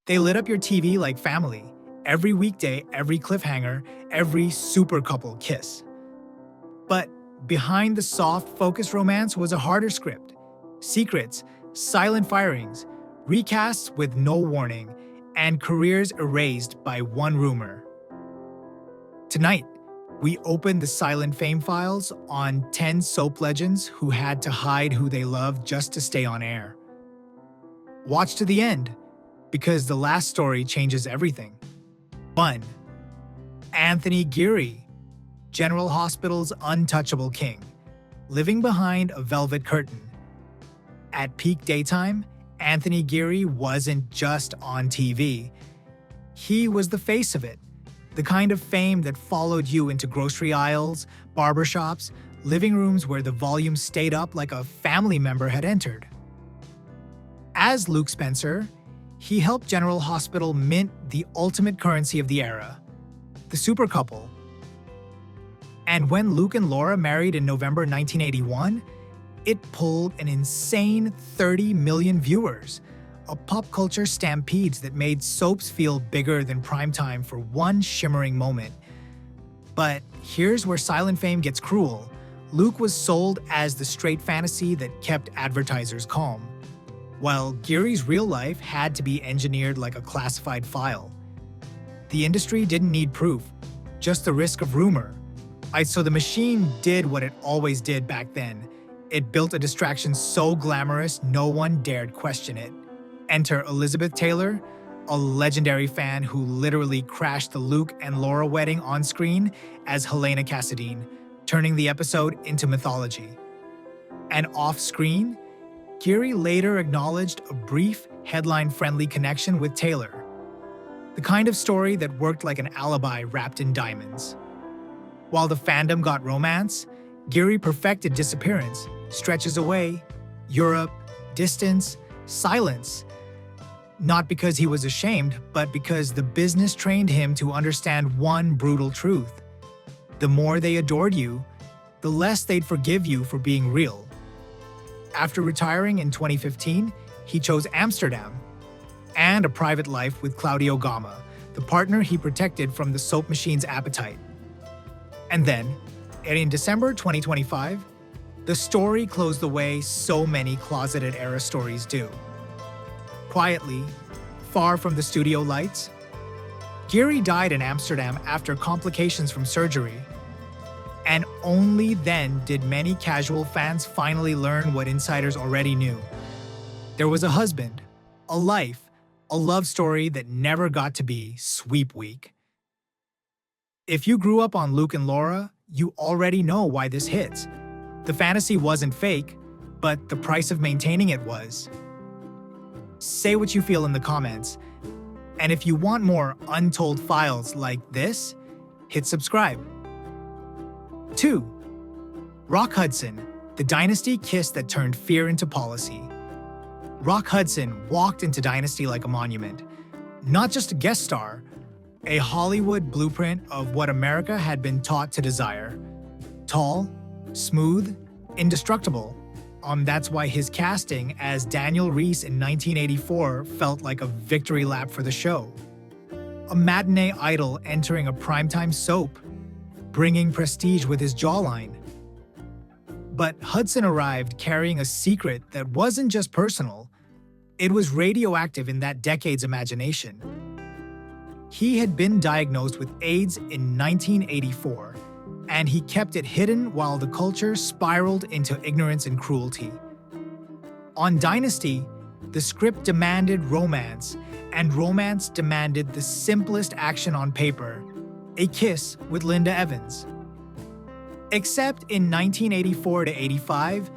They lit up your TV like family. Every weekday, every cliffhanger, every super couple kiss. But behind the soft, focused romance was a harder script. Secrets, silent firings, recasts with no warning, and careers erased by one rumor. Tonight, we open the Silent Fame files on 10 soap legends who had to hide who they loved just to stay on air. Watch to the end, because the last story changes everything. 1. Anthony Geary, General Hospital's untouchable king, living behind a velvet curtain. At peak daytime, Anthony Geary wasn't just on TV. He was the face of it, the kind of fame that followed you into grocery aisles, barbershops, living rooms where the volume stayed up like a family member had entered. As Luke Spencer, he helped General Hospital mint the ultimate currency of the era, the super couple. And when Luke and Laura married in November 1981, it pulled an insane 30 million viewers, a pop culture stampede that made soaps feel bigger than primetime for one shimmering moment. But here's where Silent Fame gets cruel. Luke was sold as the straight fantasy that kept advertisers calm, while Geary's real life had to be engineered like a classified file. The industry didn't need proof, just the risk of rumor. So the machine did what it always did back then. It built a distraction so glamorous no one dared question it. Enter Elizabeth Taylor, a legendary fan who literally crashed the Luke and Laura wedding on screen as Helena Cassadine, turning the episode into mythology. And off-screen, Geary later acknowledged a brief, headline-friendly connection with Taylor, the kind of story that worked like an alibi wrapped in diamonds. While the fandom got romance, Geary perfected disappearance, stretches away, Europe, distance, silence. Not because he was ashamed, but because the business trained him to understand one brutal truth. The more they adored you, the less they'd forgive you for being real. After retiring in 2015, he chose Amsterdam and a private life with Claudio Gama, the partner he protected from the soap machine's appetite. And then, in December 2025, the story closed the way so many closeted era stories do. Quietly, far from the studio lights, Geary died in Amsterdam after complications from surgery. And only then did many casual fans finally learn what insiders already knew. There was a husband, a life, a love story that never got to be sweep week. If you grew up on Luke and Laura, you already know why this hits. The fantasy wasn't fake, but the price of maintaining it was. Say what you feel in the comments. And if you want more untold files like this, hit subscribe. 2. Rock Hudson, the dynasty kiss that turned fear into policy. Rock Hudson walked into Dynasty like a monument. Not just a guest star, a Hollywood blueprint of what America had been taught to desire. Tall, smooth, indestructible. That's why his casting as Daniel Reese in 1984 felt like a victory lap for the show. A matinee idol entering a primetime soap, bringing prestige with his jawline. But Hudson arrived carrying a secret that wasn't just personal, it was radioactive in that decade's imagination. He had been diagnosed with AIDS in 1984, and he kept it hidden while the culture spiraled into ignorance and cruelty. On Dynasty, the script demanded romance, and romance demanded the simplest action on paper, a kiss with Linda Evans. Except in 1984 to 85,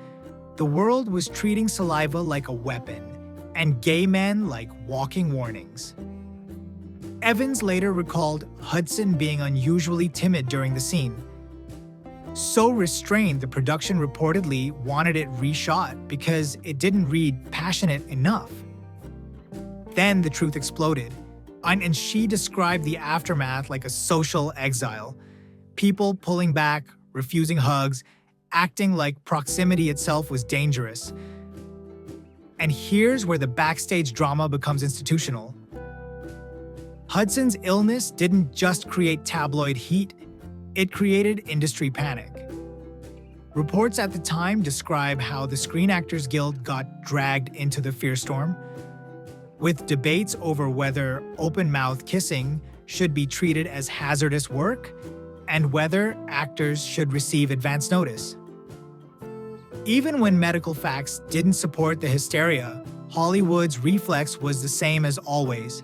the world was treating saliva like a weapon, and gay men like walking warnings. Evans later recalled Hudson being unusually timid during the scene. So restrained, the production reportedly wanted it reshot because it didn't read passionate enough. Then the truth exploded, and she described the aftermath like a social exile. People pulling back, refusing hugs, acting like proximity itself was dangerous. And here's where the backstage drama becomes institutional. Hudson's illness didn't just create tabloid heat, it created industry panic. Reports at the time describe how the Screen Actors Guild got dragged into the fear storm, with debates over whether open-mouth kissing should be treated as hazardous work and whether actors should receive advance notice. Even when medical facts didn't support the hysteria, Hollywood's reflex was the same as always: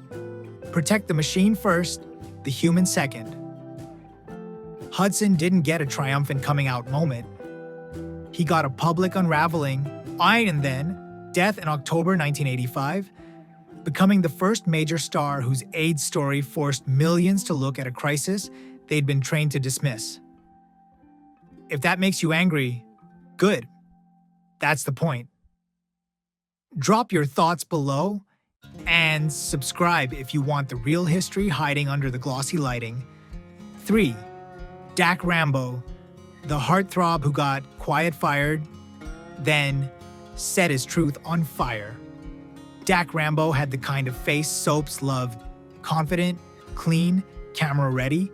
protect the machine first, the human second. Hudson didn't get a triumphant coming out moment. He got a public unraveling, and then death in October 1985, becoming the first major star whose AIDS story forced millions to look at a crisis they'd been trained to dismiss. If that makes you angry, good. That's the point. Drop your thoughts below and subscribe if you want the real history hiding under the glossy lighting. 3. Dack Rambo, the heartthrob who got quiet-fired, then set his truth on fire. Dack Rambo had the kind of face soaps loved: confident, clean, camera-ready.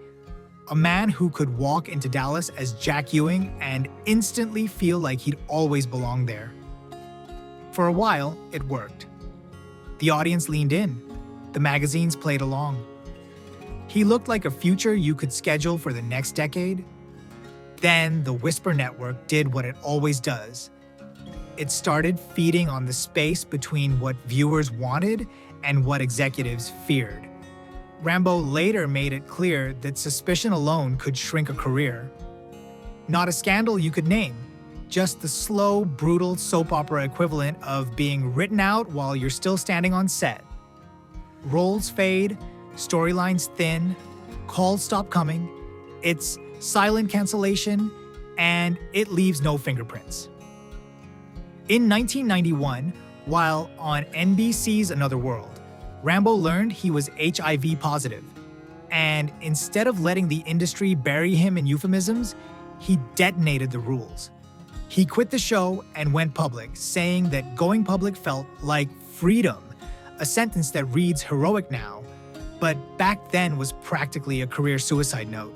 A man who could walk into Dallas as Jack Ewing and instantly feel like he'd always belonged there. For a while, it worked. The audience leaned in. The magazines played along. He looked like a future you could schedule for the next decade. Then the Whisper Network did what it always does. It started feeding on the space between what viewers wanted and what executives feared. Rambo later made it clear that suspicion alone could shrink a career. Not a scandal you could name, just the slow, brutal soap opera equivalent of being written out while you're still standing on set. Roles fade, storylines thin, calls stop coming. It's silent cancellation, and it leaves no fingerprints. In 1991, while on NBC's Another World, Rambo learned he was HIV positive, and instead of letting the industry bury him in euphemisms, he detonated the rules. He quit the show and went public, saying that going public felt like freedom, a sentence that reads heroic now, but back then was practically a career suicide note.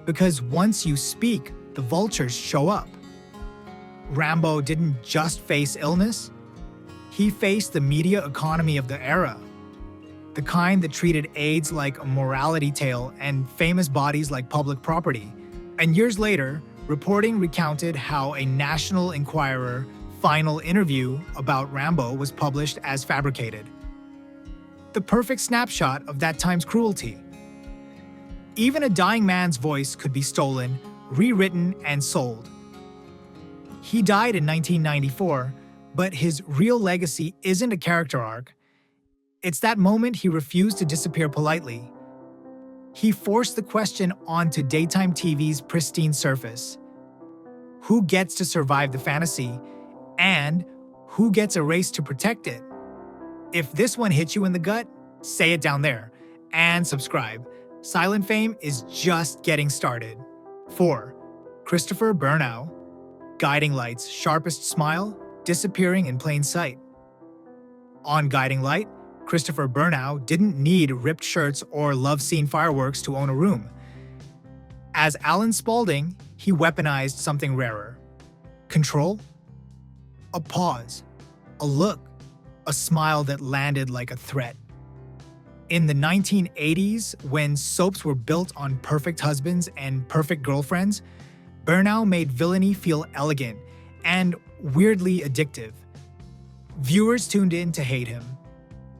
Because once you speak, the vultures show up. Rambo didn't just face illness, he faced the media economy of the era, the kind that treated AIDS like a morality tale and famous bodies like public property. And years later, reporting recounted how a National Enquirer final interview about Rambo was published as fabricated. The perfect snapshot of that time's cruelty. Even a dying man's voice could be stolen, rewritten, and sold. He died in 1994, but his real legacy isn't a character arc. It's that moment he refused to disappear politely. He forced the question onto daytime TV's pristine surface. Who gets to survive the fantasy, and who gets erased to protect it? If this one hits you in the gut, say it down there, and subscribe. Silent Fame is just getting started. 4. Christopher Bernau, Guiding Light's sharpest smile, disappearing in plain sight. On Guiding Light, Christopher Bernau didn't need ripped shirts or love scene fireworks to own a room. As Alan Spaulding, he weaponized something rarer. Control? A pause, a look, a smile that landed like a threat. In the 1980s, when soaps were built on perfect husbands and perfect girlfriends, Bernau made villainy feel elegant and weirdly addictive. Viewers tuned in to hate him,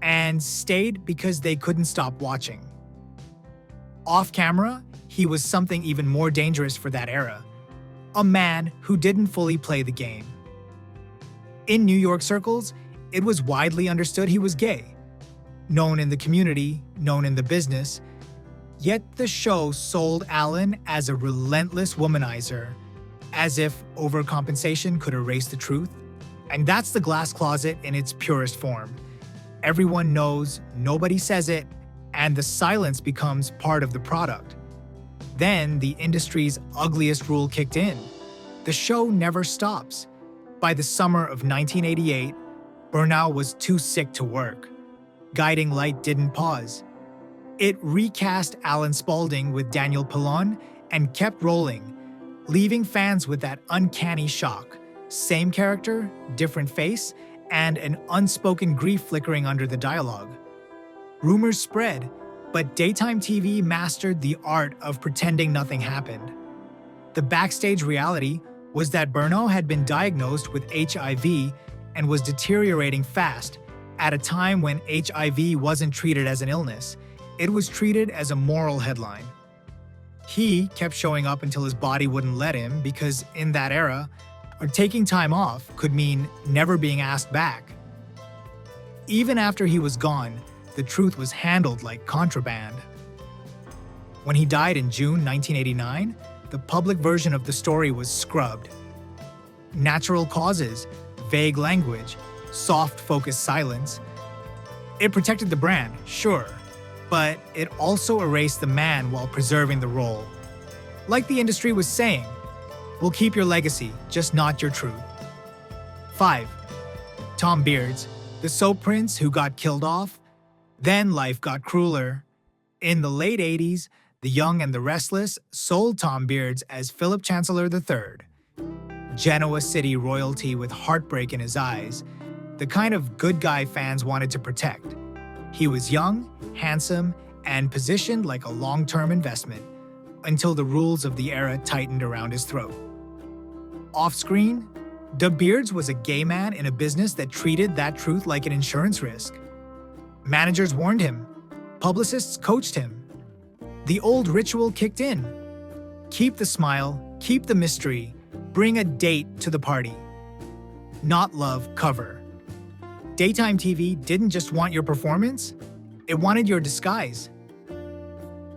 and stayed because they couldn't stop watching. Off camera, he was something even more dangerous for that era, a man who didn't fully play the game. In New York circles, it was widely understood he was gay. Known in the community, known in the business, yet the show sold Alan as a relentless womanizer, as if overcompensation could erase the truth. And that's the glass closet in its purest form. Everyone knows, nobody says it, and the silence becomes part of the product. Then the industry's ugliest rule kicked in. The show never stops. By the summer of 1988, Bernau was too sick to work. Guiding Light didn't pause. It recast Alan Spaulding with Daniel Pillon and kept rolling, leaving fans with that uncanny shock. Same character, different face, and an unspoken grief flickering under the dialogue. Rumors spread, but daytime TV mastered the art of pretending nothing happened. The backstage reality was that Bernau had been diagnosed with HIV and was deteriorating fast at a time when HIV wasn't treated as an illness. It was treated as a moral headline. He kept showing up until his body wouldn't let him because in that era, taking time off could mean never being asked back. Even after he was gone, the truth was handled like contraband. When he died in June 1989, the public version of the story was scrubbed. Natural causes, vague language, soft-focused silence. It protected the brand, sure, but it also erased the man while preserving the role. Like the industry was saying, we'll keep your legacy, just not your truth. 5. Thom Bierdz, the soap prince who got killed off. Then life got crueler. In the late 80s, The Young and the Restless sold Thom Bierdz as Philip Chancellor III. Genoa City royalty with heartbreak in his eyes, the kind of good guy fans wanted to protect. He was young, handsome, and positioned like a long-term investment, until the rules of the era tightened around his throat. Off-screen, the Bierdz was a gay man in a business that treated that truth like an insurance risk. Managers warned him. Publicists coached him. The old ritual kicked in. Keep the smile, keep the mystery, bring a date to the party. Not love, cover. Daytime TV didn't just want your performance, it wanted your disguise.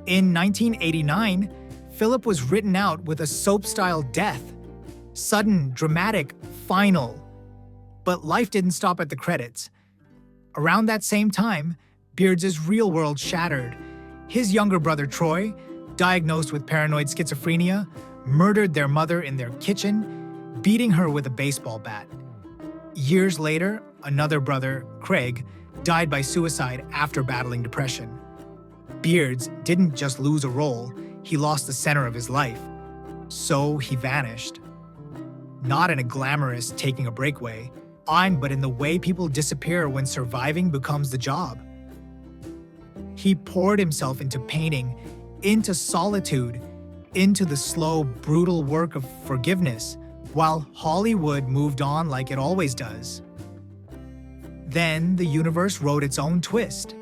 In 1989, Philip was written out with a soap-style death. Sudden, dramatic, final. But life didn't stop at the credits. Around that same time, Bierd's real world shattered. His younger brother Troy, diagnosed with paranoid schizophrenia, murdered their mother in their kitchen, beating her with a baseball bat. Years later, another brother, Craig, died by suicide after battling depression. Bierdz didn't just lose a role, he lost the center of his life. So he vanished. Not in a glamorous taking a break way, but in the way people disappear when surviving becomes the job. He poured himself into painting, into solitude, into the slow, brutal work of forgiveness, while Hollywood moved on like it always does. Then the universe wrote its own twist.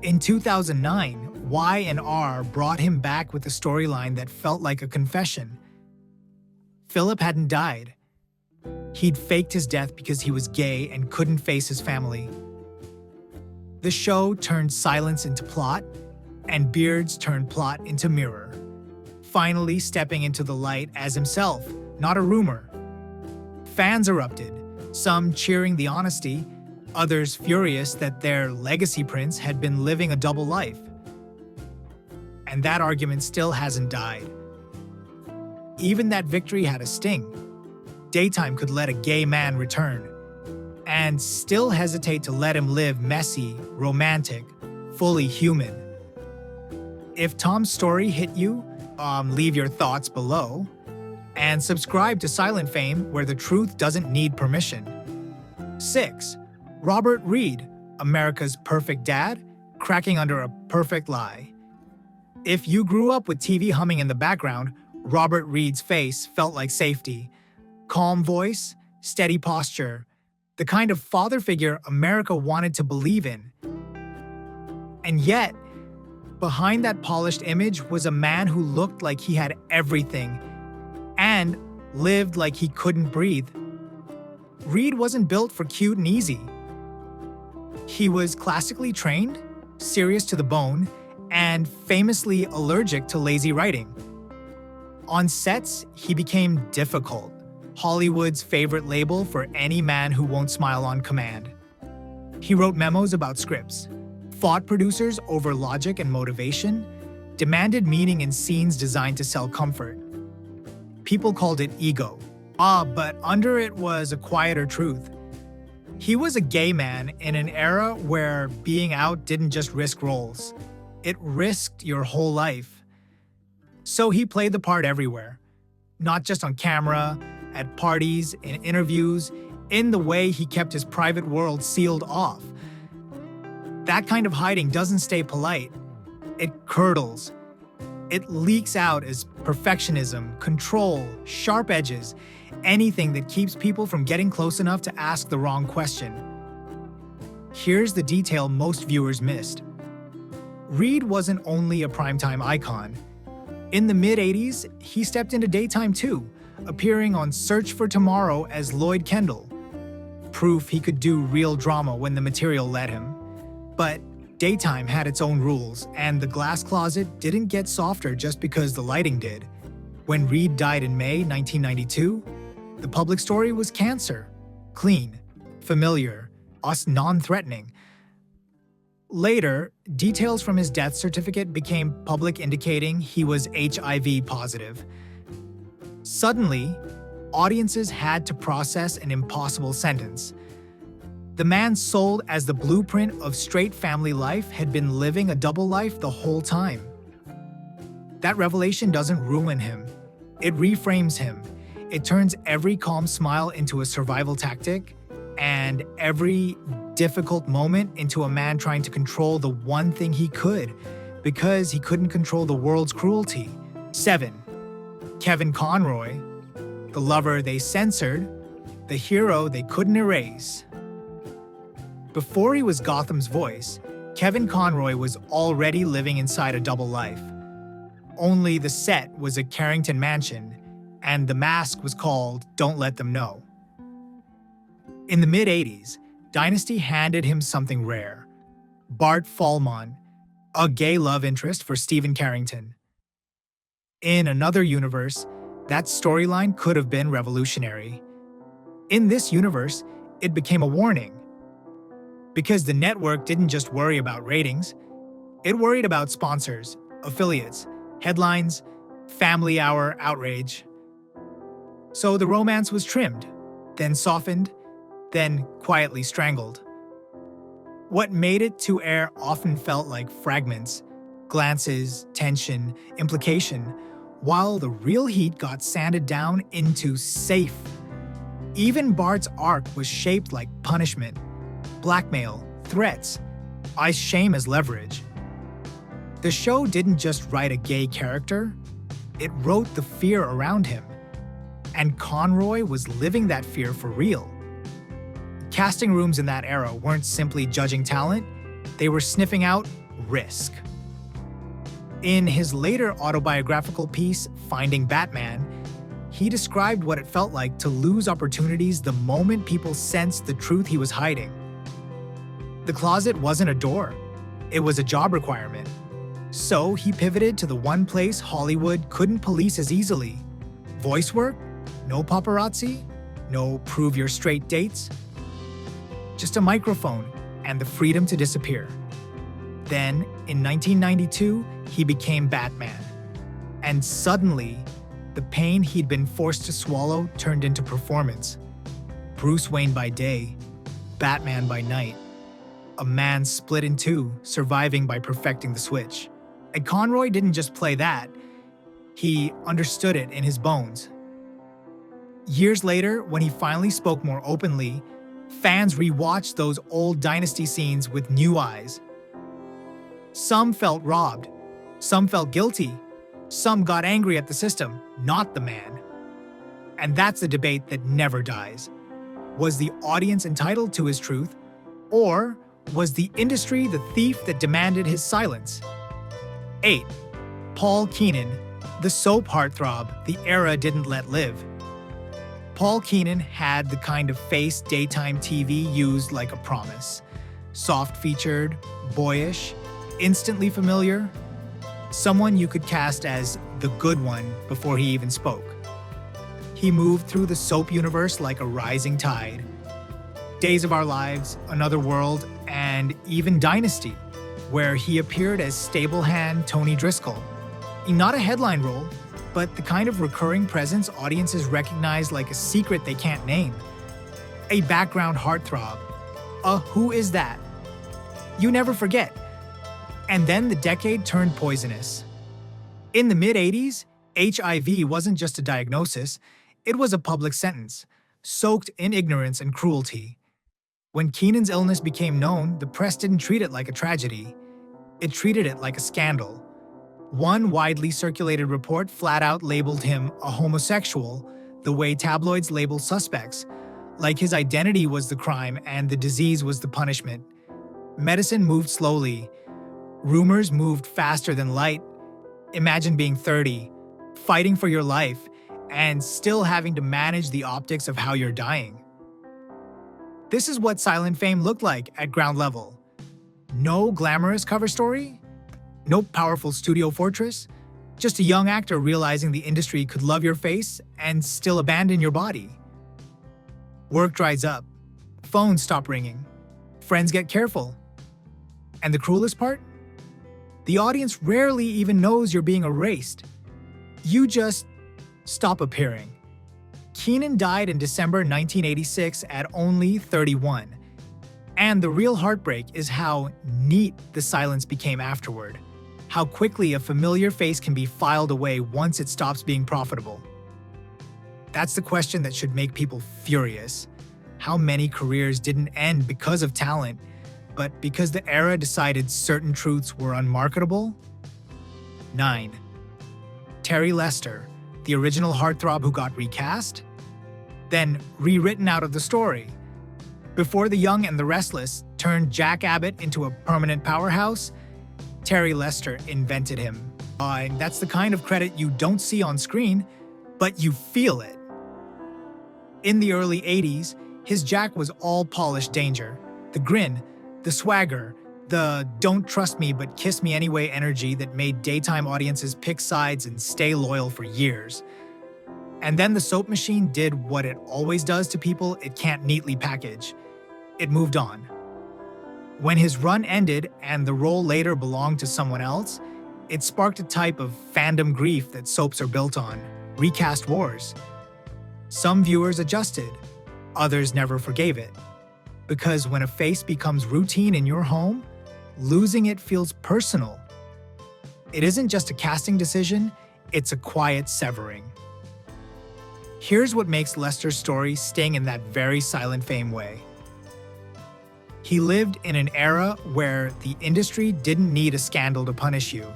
In 2009, Y&R brought him back with a storyline that felt like a confession. Philip hadn't died. He'd faked his death because he was gay and couldn't face his family. The show turned silence into plot, and Bierdz turned plot into mirror, finally stepping into the light as himself, not a rumor. Fans erupted, some cheering the honesty, others furious that their legacy prince had been living a double life. And that argument still hasn't died. Even that victory had a sting. Daytime could let a gay man return, and still hesitate to let him live messy, romantic, fully human. If Thom's story hit you, leave your thoughts below, and subscribe to Silent Fame, where the truth doesn't need permission. 6. Robert Reed, America's perfect dad, cracking under a perfect lie. If you grew up with TV humming in the background, Robert Reed's face felt like safety. Calm voice, steady posture, the kind of father figure America wanted to believe in. And yet, behind that polished image was a man who looked like he had everything and lived like he couldn't breathe. Reed wasn't built for cute and easy. He was classically trained, serious to the bone, and famously allergic to lazy writing. On sets, he became difficult, Hollywood's favorite label for any man who won't smile on command. He wrote memos about scripts, fought producers over logic and motivation, demanded meaning in scenes designed to sell comfort. People called it ego. But under it was a quieter truth. He was a gay man in an era where being out didn't just risk roles. It risked your whole life. So he played the part everywhere, not just on camera, at parties, in interviews, in the way he kept his private world sealed off. That kind of hiding doesn't stay polite. It curdles. It leaks out as perfectionism, control, sharp edges, anything that keeps people from getting close enough to ask the wrong question. Here's the detail most viewers missed. Reed wasn't only a primetime icon. In the mid-'80s, he stepped into daytime too, appearing on Search for Tomorrow as Lloyd Kendall. Proof he could do real drama when the material let him. But daytime had its own rules, and the glass closet didn't get softer just because the lighting did. When Reed died in May 1992, the public story was cancer. Clean, familiar, non-threatening. Later, details from his death certificate became public, indicating he was HIV positive. Suddenly, audiences had to process an impossible sentence. The man sold as the blueprint of straight family life had been living a double life the whole time. That revelation doesn't ruin him. It reframes him. It turns every calm smile into a survival tactic, and every difficult moment into a man trying to control the one thing he could, because he couldn't control the world's cruelty. 7. Kevin Conroy, the lover they censored, the hero they couldn't erase. Before he was Gotham's voice, Kevin Conroy was already living inside a double life. Only the set was a Carrington mansion, and the mask was called Don't Let Them Know. In the mid-'80s, Dynasty handed him something rare. Bart Fallmont, a gay love interest for Stephen Carrington. In another universe, that storyline could have been revolutionary. In this universe, it became a warning. Because the network didn't just worry about ratings, it worried about sponsors, affiliates, headlines, family hour outrage. So the romance was trimmed, then softened, then quietly strangled. What made it to air often felt like fragments, glances, tension, implication, while the real heat got sanded down into safe. Even Bart's arc was shaped like punishment, blackmail, threats, ice shame as leverage. The show didn't just write a gay character, it wrote the fear around him. And Conroy was living that fear for real. Casting rooms in that era weren't simply judging talent, they were sniffing out risk. In his later autobiographical piece, Finding Batman, he described what it felt like to lose opportunities the moment people sensed the truth he was hiding. The closet wasn't a door, it was a job requirement. So he pivoted to the one place Hollywood couldn't police as easily. Voice work? No paparazzi? No prove you're straight dates? Just a microphone and the freedom to disappear. Then, in 1992, he became Batman. And suddenly, the pain he'd been forced to swallow turned into performance. Bruce Wayne by day, Batman by night. A man split in two, surviving by perfecting the switch. And Conroy didn't just play that, he understood it in his bones. Years later, when he finally spoke more openly, fans rewatched those old Dynasty scenes with new eyes. Some felt robbed, some felt guilty, some got angry at the system, not the man. And that's a debate that never dies. Was the audience entitled to his truth, or was the industry the thief that demanded his silence? 8. Paul Keenan, the soap heartthrob the era didn't let live. Paul Keenan had the kind of face daytime TV used like a promise. Soft-featured, boyish, instantly familiar. Someone you could cast as the good one before he even spoke. He moved through the soap universe like a rising tide. Days of Our Lives, Another World, and even Dynasty, where he appeared as stable hand Tony Driscoll. Not a headline role, but the kind of recurring presence audiences recognize like a secret they can't name. A background heartthrob. A who is that? You never forget. And then the decade turned poisonous. In the mid-80s, HIV wasn't just a diagnosis, it was a public sentence, soaked in ignorance and cruelty. When Keenan's illness became known, the press didn't treat it like a tragedy. It treated it like a scandal. One widely circulated report flat out labeled him a homosexual, the way tabloids label suspects, like his identity was the crime and the disease was the punishment. Medicine moved slowly. Rumors moved faster than light. Imagine being 30, fighting for your life, and still having to manage the optics of how you're dying. This is what silent fame looked like at ground level. No glamorous cover story, no powerful studio fortress, just a young actor realizing the industry could love your face and still abandon your body. Work dries up, phones stop ringing, friends get careful. And the cruelest part? The audience rarely even knows you're being erased. You just stop appearing. Keenan died in December 1986 at only 31. And the real heartbreak is how neat the silence became afterward. How quickly a familiar face can be filed away once it stops being profitable. That's the question that should make people furious. How many careers didn't end because of talent, but because the era decided certain truths were unmarketable? 9. Terry Lester, the original heartthrob who got recast, then rewritten out of the story. Before The Young and the Restless turned Jack Abbott into a permanent powerhouse, Terry Lester invented him. And that's the kind of credit you don't see on screen, but you feel it. In the early 80s, his Jack was all polished danger. The grin, the swagger, the don't trust me but kiss me anyway energy that made daytime audiences pick sides and stay loyal for years. And then the soap machine did what it always does to people it can't neatly package. It moved on. When his run ended and the role later belonged to someone else, it sparked a type of fandom grief that soaps are built on, recast wars. Some viewers adjusted, others never forgave it. Because when a face becomes routine in your home, losing it feels personal. It isn't just a casting decision, it's a quiet severing. Here's what makes Lester's story sting in that very silent fame way. He lived in an era where the industry didn't need a scandal to punish you,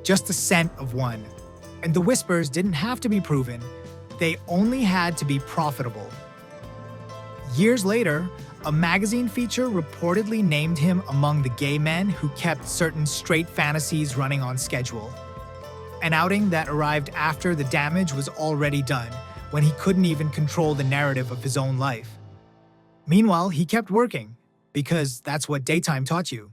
just the scent of one. And the whispers didn't have to be proven, they only had to be profitable. Years later, a magazine feature reportedly named him among the gay men who kept certain straight fantasies running on schedule. An outing that arrived after the damage was already done, when he couldn't even control the narrative of his own life. Meanwhile, he kept working, because that's what daytime taught you.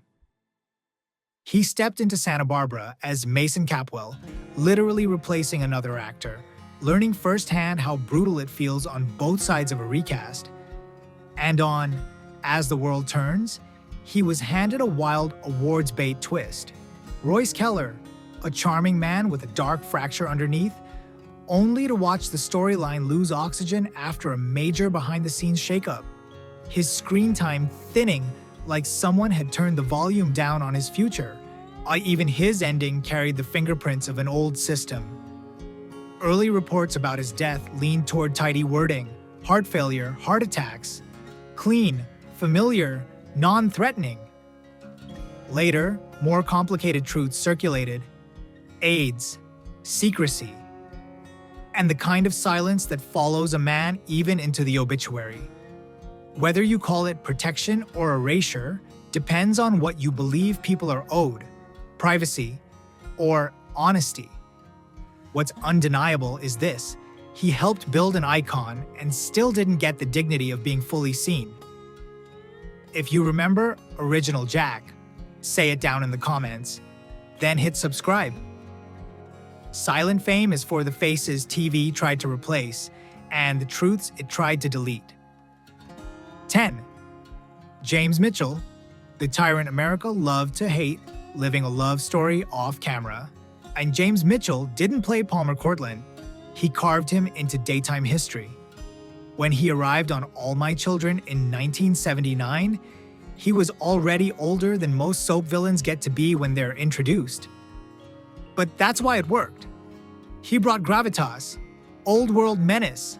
He stepped into Santa Barbara as Mason Capwell, literally replacing another actor, learning firsthand how brutal it feels on both sides of a recast. And on As the World Turns, he was handed a wild awards bait twist. Royce Keller, a charming man with a dark fracture underneath, only to watch the storyline lose oxygen after a major behind-the-scenes shakeup. His screen time thinning like someone had turned the volume down on his future. Even his ending carried the fingerprints of an old system. Early reports about his death leaned toward tidy wording, heart failure, heart attacks. Clean, familiar, non-threatening. Later, more complicated truths circulated. AIDS, secrecy, and the kind of silence that follows a man even into the obituary. Whether you call it protection or erasure depends on what you believe people are owed, privacy or honesty. What's undeniable is this: he helped build an icon and still didn't get the dignity of being fully seen. If you remember Original Jack, say it down in the comments, then hit subscribe. Silent fame is for the faces TV tried to replace and the truths it tried to delete. 10. James Mitchell, the tyrant America loved to hate, living a love story off camera. And James Mitchell didn't play Palmer Courtland. He carved him into daytime history. When he arrived on All My Children in 1979, He was already older than most soap villains get to be when they're introduced. But that's why it worked. He brought gravitas, old-world menace,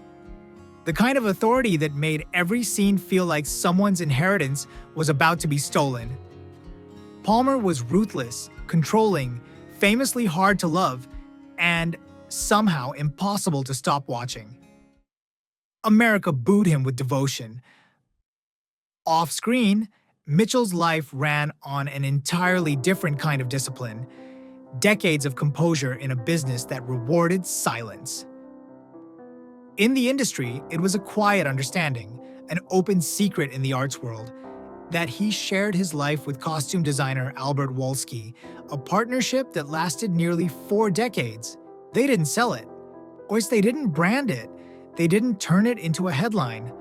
the kind of authority that made every scene feel like someone's inheritance was about to be stolen. Palmer was ruthless, controlling, famously hard to love, and somehow impossible to stop watching. America booed him with devotion. Off-screen, Mitchell's life ran on an entirely different kind of discipline, decades of composure in a business that rewarded silence. In the industry, it was a quiet understanding, an open secret in the arts world, that he shared his life with costume designer Albert Wolski, a partnership that lasted nearly 4 decades. They didn't sell it. Or they didn't brand it. They didn't turn it into a headline.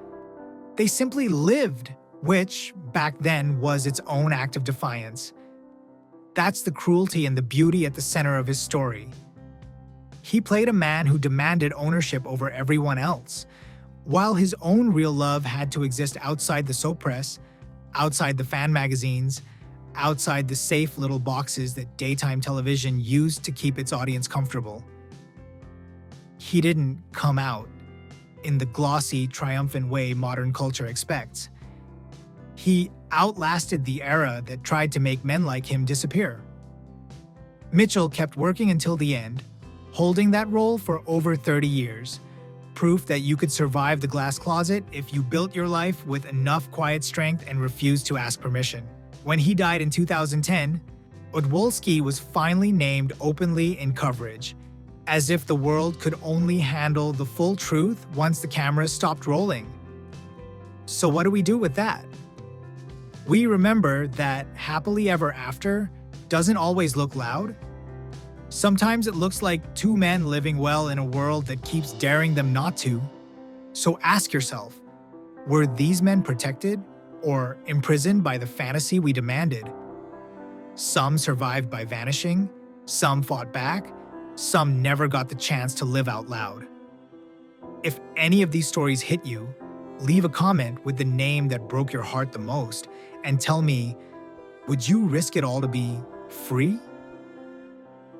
They simply lived, which, back then, was its own act of defiance. That's the cruelty and the beauty at the center of his story. He played a man who demanded ownership over everyone else, while his own real love had to exist outside the soap press, outside the fan magazines, outside the safe little boxes that daytime television used to keep its audience comfortable. He didn't come out in the glossy, triumphant way modern culture expects. He outlasted the era that tried to make men like him disappear. Mitchell kept working until the end, holding that role for over 30 years, proof that you could survive the glass closet if you built your life with enough quiet strength and refused to ask permission. When he died in 2010, Wolski was finally named openly in coverage, as if the world could only handle the full truth once the cameras stopped rolling. So what do we do with that? We remember that happily ever after doesn't always look loud. Sometimes it looks like 2 men living well in a world that keeps daring them not to. So ask yourself, were these men protected or imprisoned by the fantasy we demanded? Some survived by vanishing, some fought back, some never got the chance to live out loud. If any of these stories hit you, leave a comment with the name that broke your heart the most and tell me, would you risk it all to be free?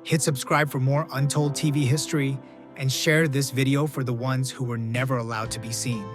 Hit subscribe for more Untold TV history and share this video for the ones who were never allowed to be seen.